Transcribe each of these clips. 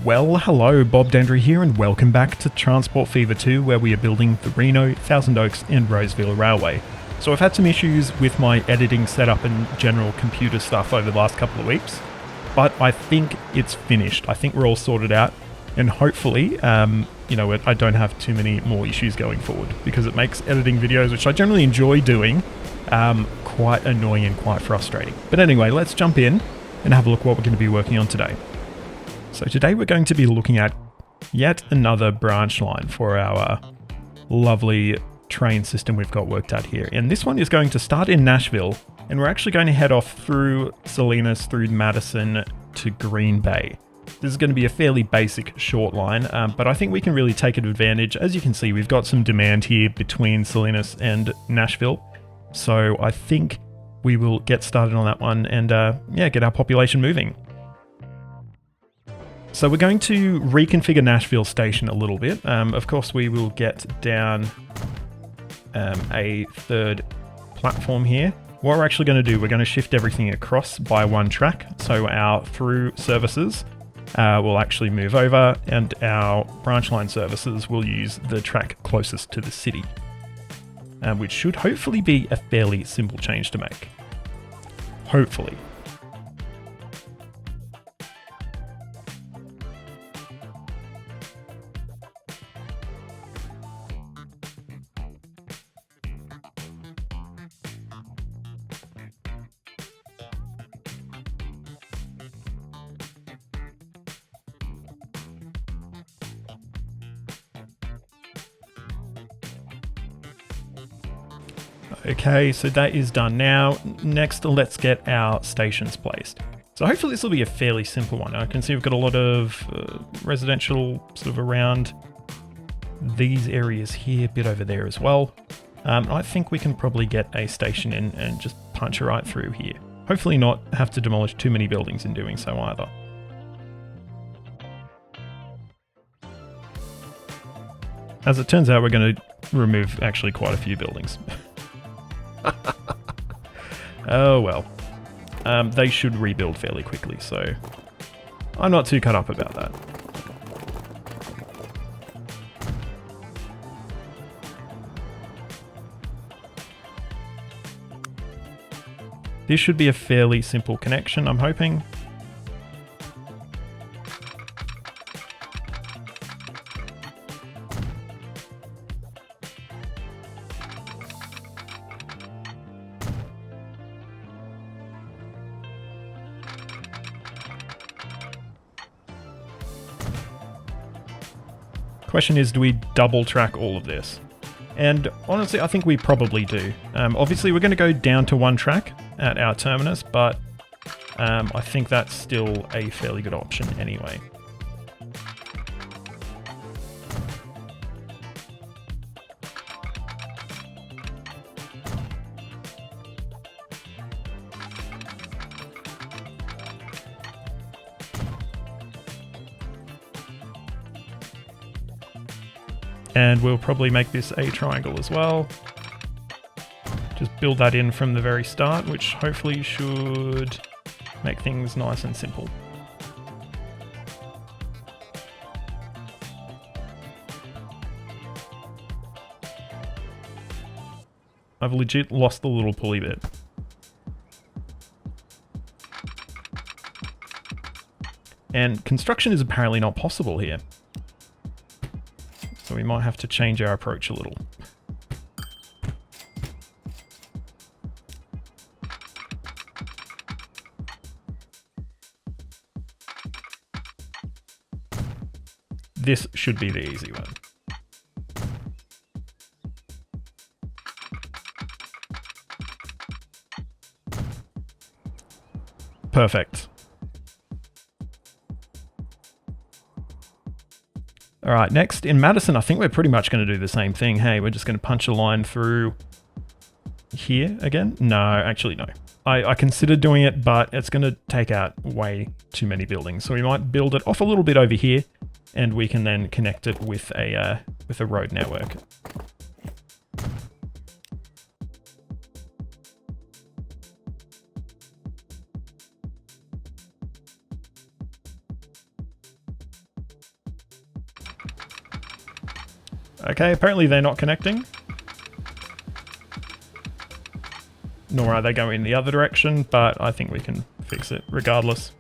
Well, hello, Bob Dendry here, and welcome back to Transport Fever 2, where we are building the Reno, Thousand Oaks and Roseville Railway. So I've had some issues with my editing setup and general computer stuff over the last couple of weeks, but I think it's finished. I think we're all sorted out, and hopefully, I don't have too many more issues going forward, because it makes editing videos, which I generally enjoy doing, quite annoying and quite frustrating. But anyway, let's jump in and have a look what we're going to be working on today. So today we're going to be looking at yet another branch line for our lovely train system we've got worked out here. And this one is going to start in Nashville, and we're actually going to head off through Salinas, through Madison to Green Bay. This is going to be a fairly basic short line, but I think we can really take advantage. As you can see, we've got some demand here between Salinas and Nashville. So I think we will get started on that one and get our population moving. So we're going to reconfigure Nashville Station a little bit. Of course, we will get down a third platform here. What we're actually going to do, we're going to shift everything across by one track. So our through services will actually move over, and our branch line services will use the track closest to the city, which should hopefully be a fairly simple change to make. Hopefully. Okay, so that is done now. Next, let's get our stations placed. So hopefully this will be a fairly simple one. I can see we've got a lot of residential sort of around these areas here, a bit over there as well. I think we can probably get a station in and just punch it right through here. Hopefully not have to demolish too many buildings in doing so either. As it turns out, we're going to remove actually quite a few buildings. Oh well. They should rebuild fairly quickly, so I'm not too cut up about that. This should be a fairly simple connection, I'm hoping. Question is, do we double track all of this? And honestly, I think we probably do. Obviously, we're going to go down to one track at our terminus, but I think that's still a fairly good option anyway. And we'll probably make this a triangle as well. Just build that in from the very start, which hopefully should make things nice and simple. I've legit lost the little pulley bit. And construction is apparently not possible here. So we might have to change our approach a little. This should be the easy one. Perfect. All right, next in Madison, I think we're pretty much going to do the same thing. Hey, we're just going to punch a line through here again. No, actually, no. I considered doing it, but it's going to take out way too many buildings. So we might build it off a little bit over here, and we can then connect it with a road network. Okay, apparently they're not connecting. Nor are they going the other direction, but I think we can fix it regardless.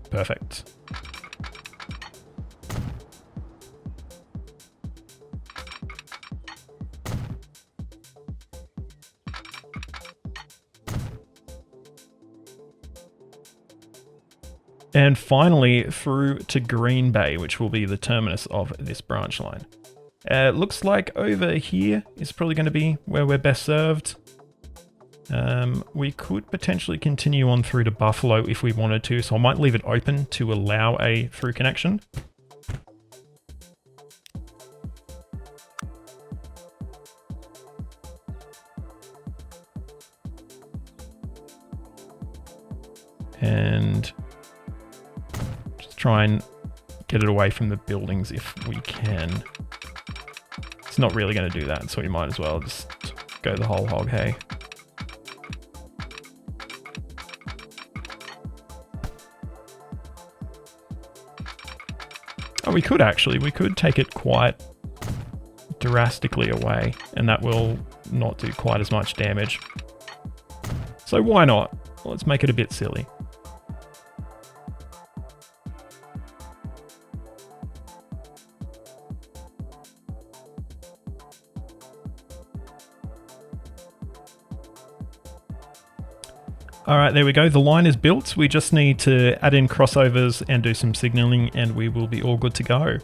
Perfect. And finally through to Green Bay, which will be the terminus of this branch line. Looks like over here is probably going to be where we're best served. We could potentially continue on through to Buffalo if we wanted to, so I might leave it open to allow a through connection. And just try and get it away from the buildings if we can. It's not really going to do that, so we might as well just go the whole hog, hey. Oh, we could actually. We could take it quite drastically away, and that will not do quite as much damage. So why not? Let's make it a bit silly. Alright, there we go. The line is built. We just need to add in crossovers and do some signaling, and we will be all good to go.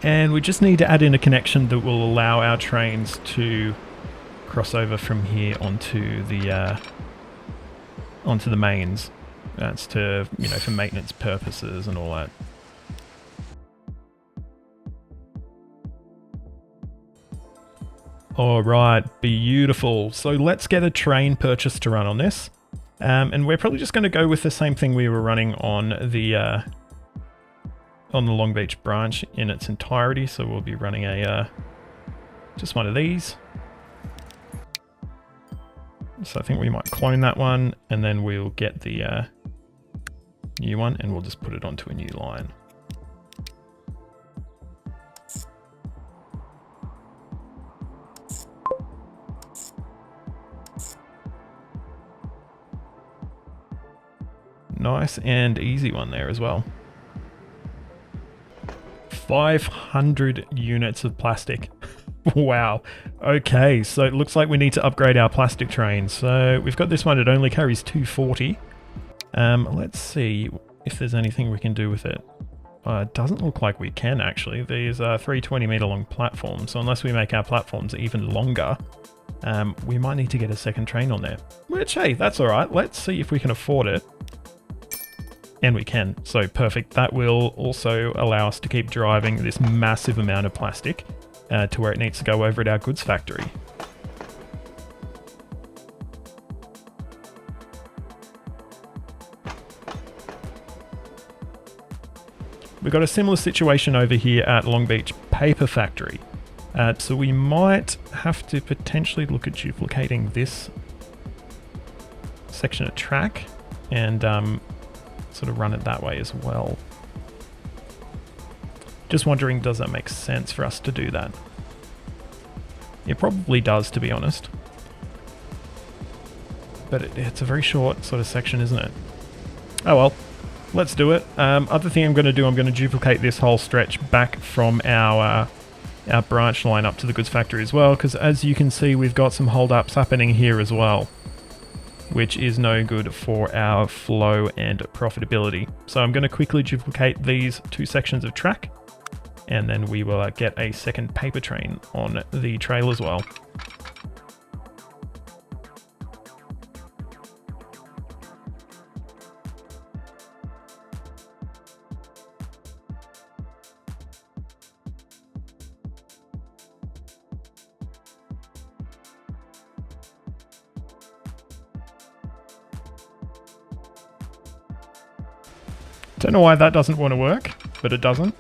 And we just need to add in a connection that will allow our trains to cross over from here onto the mains. That's to, you know, for maintenance purposes and all that. All right, beautiful. So let's get a train purchase to run on this. And we're probably just going to go with the same thing we were running on the Long Beach branch in its entirety. So we'll be running a just one of these. So I think we might clone that one, and then we'll get the new one, and we'll just put it onto a new line. Nice and easy one there as well. 500 units of plastic. Wow. Okay, so it looks like we need to upgrade our plastic train. So we've got this one, it only carries 240. Let's see if there's anything we can do with it. It doesn't look like we can actually. These are 320 meter long platforms, so unless we make our platforms even longer, we might need to get a second train on there. Which, hey, that's alright. Let's see if we can afford it. And we can, so perfect. That will also allow us to keep driving this massive amount of plastic to where it needs to go over at our goods factory. We've got a similar situation over here at Long Beach Paper Factory. So we might have to potentially look at duplicating this section of track and sort of run it that way as well. Just wondering, does that make sense for us to do that? It probably does, to be honest. But it's a very short sort of section, isn't it? Oh well, let's do it. Other thing I'm going to do, I'm going to duplicate this whole stretch back from our branch line up to the goods factory as well, because as you can see, we've got some hold-ups happening here as well, which is no good for our flow and profitability. So I'm going to quickly duplicate these two sections of track. And then we will get a second paper train on the trail as well. Don't know why that doesn't want to work, but it doesn't.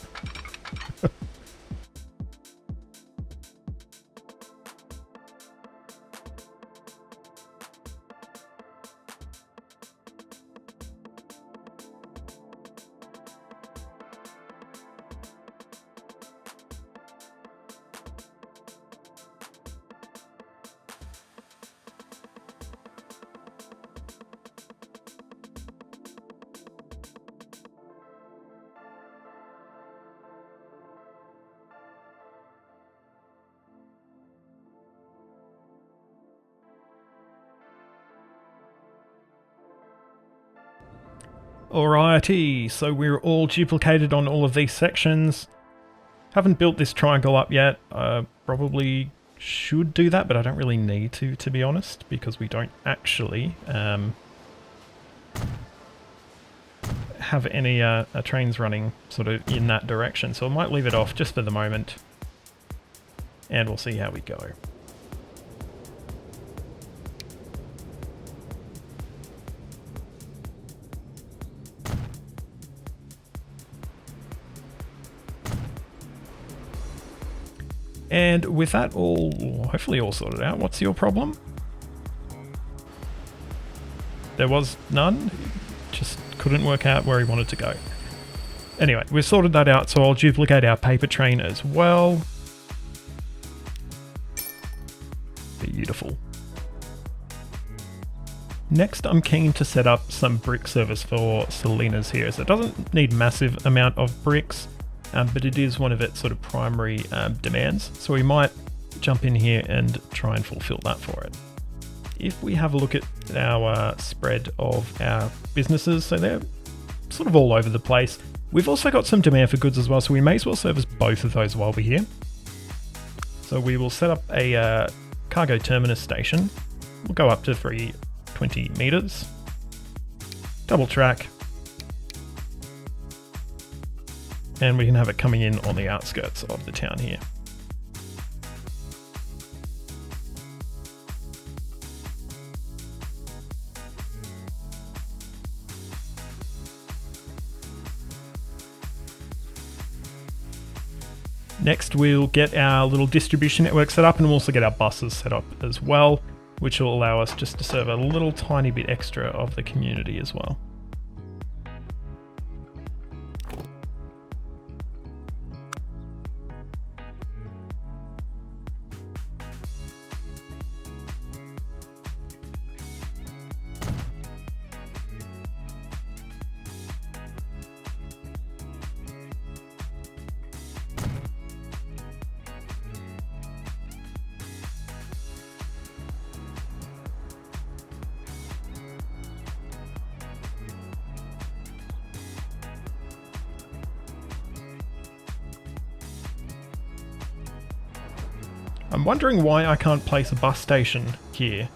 Alrighty, so we're all duplicated on all of these sections. Haven't built this triangle up yet. Probably should do that, but I don't really need to be honest, because we don't actually have any trains running sort of in that direction. So I might leave it off just for the moment, and we'll see how we go. And with that all, hopefully all sorted out, what's your problem? There was none, just couldn't work out where he wanted to go. Anyway, we've sorted that out, so I'll duplicate our paper train as well. Beautiful. Next, I'm keen to set up some brick service for Salinas here. So it doesn't need massive amount of bricks, but it is one of its sort of primary demands. So we might jump in here and try and fulfill that for it. If we have a look at our spread of our businesses, so they're sort of all over the place. We've also got some demand for goods as well, so we may as well service both of those while we're here. So we will set up a cargo terminus station. We'll go up to 320 meters. Double track. And we can have it coming in on the outskirts of the town here. Next, we'll get our little distribution network set up, and we'll also get our buses set up as well, which will allow us just to serve a little tiny bit extra of the community as well. I'm wondering why I can't place a bus station here.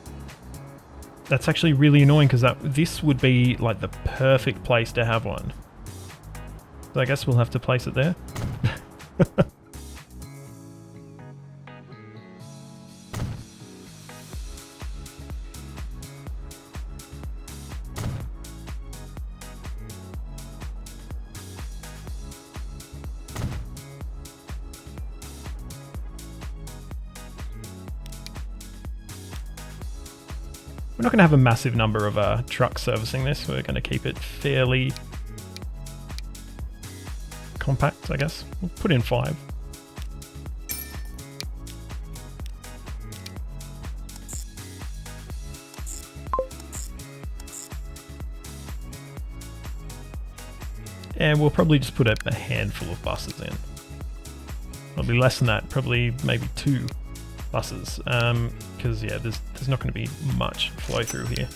That's actually really annoying, because this would be like the perfect place to have one. So I guess we'll have to place it there. We're not going to have a massive number of trucks servicing this. We're going to keep it fairly compact, I guess. We'll put in 5. And we'll probably just put a handful of buses in. It'll be less than that, probably maybe 2 buses, because yeah, there's not going to be much flow through here.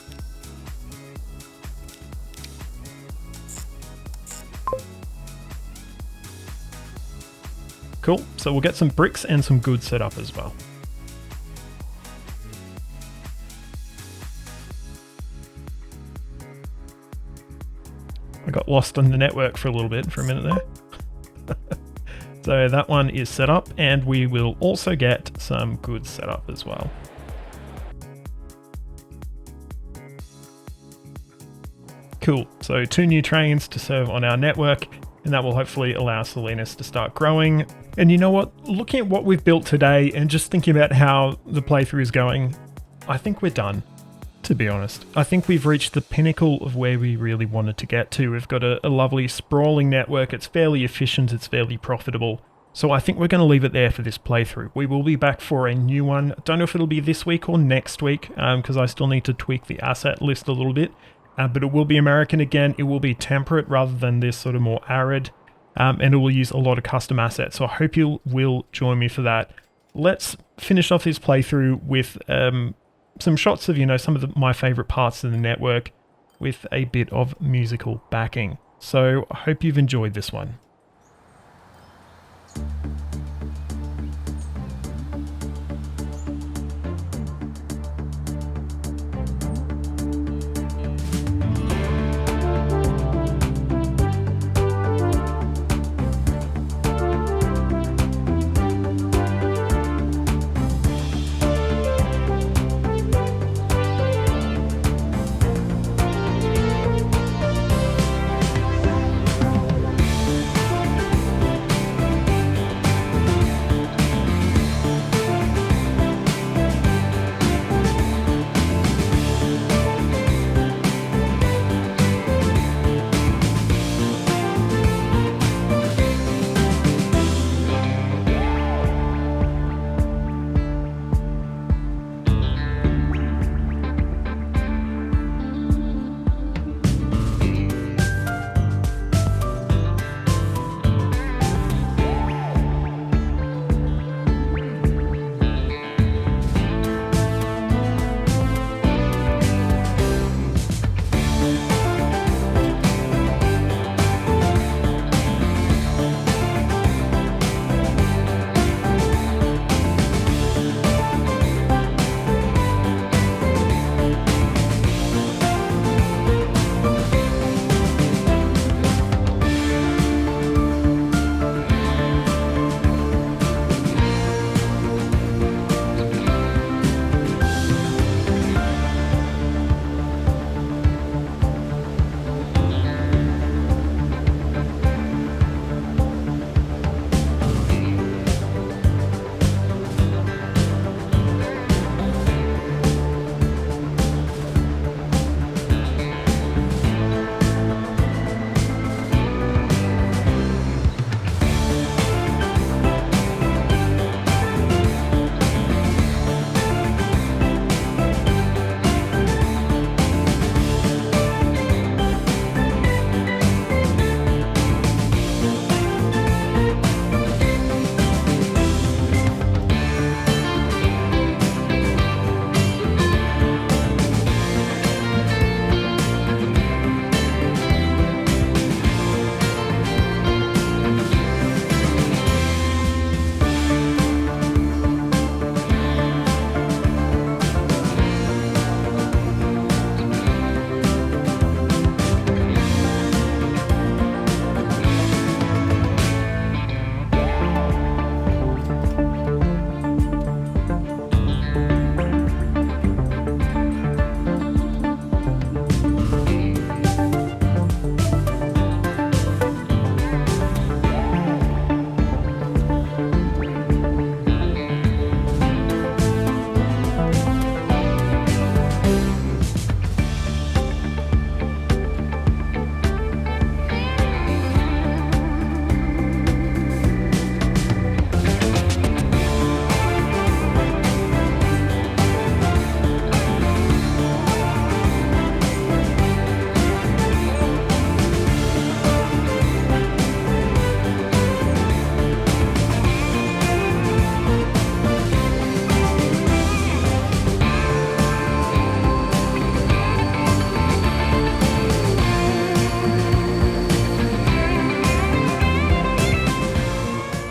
Cool, so we'll get some bricks and some goods set up as well. I got lost on the network for a little bit, for a minute there. So that one is set up, and we will also get some goods set up as well. Cool, so 2 new trains to serve on our network, and that will hopefully allow Salinas to start growing. And you know what, looking at what we've built today and just thinking about how the playthrough is going, I think we're done, to be honest. I think we've reached the pinnacle of where we really wanted to get to. We've got a lovely sprawling network, it's fairly efficient, it's fairly profitable. So I think we're going to leave it there for this playthrough. We will be back for a new one. Don't know if it'll be this week or next week, because I still need to tweak the asset list a little bit. But it will be American again, it will be temperate rather than this sort of more arid, and it will use a lot of custom assets, so I hope you will join me for that. Let's finish off this playthrough with some shots of, some of my favourite parts of the network with a bit of musical backing. So I hope you've enjoyed this one.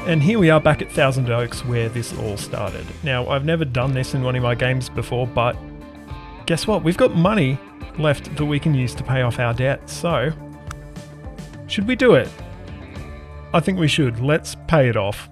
And here we are back at Thousand Oaks where this all started. Now, I've never done this in one of my games before, but guess what? We've got money left that we can use to pay off our debt, so should we do it? I think we should. Let's pay it off.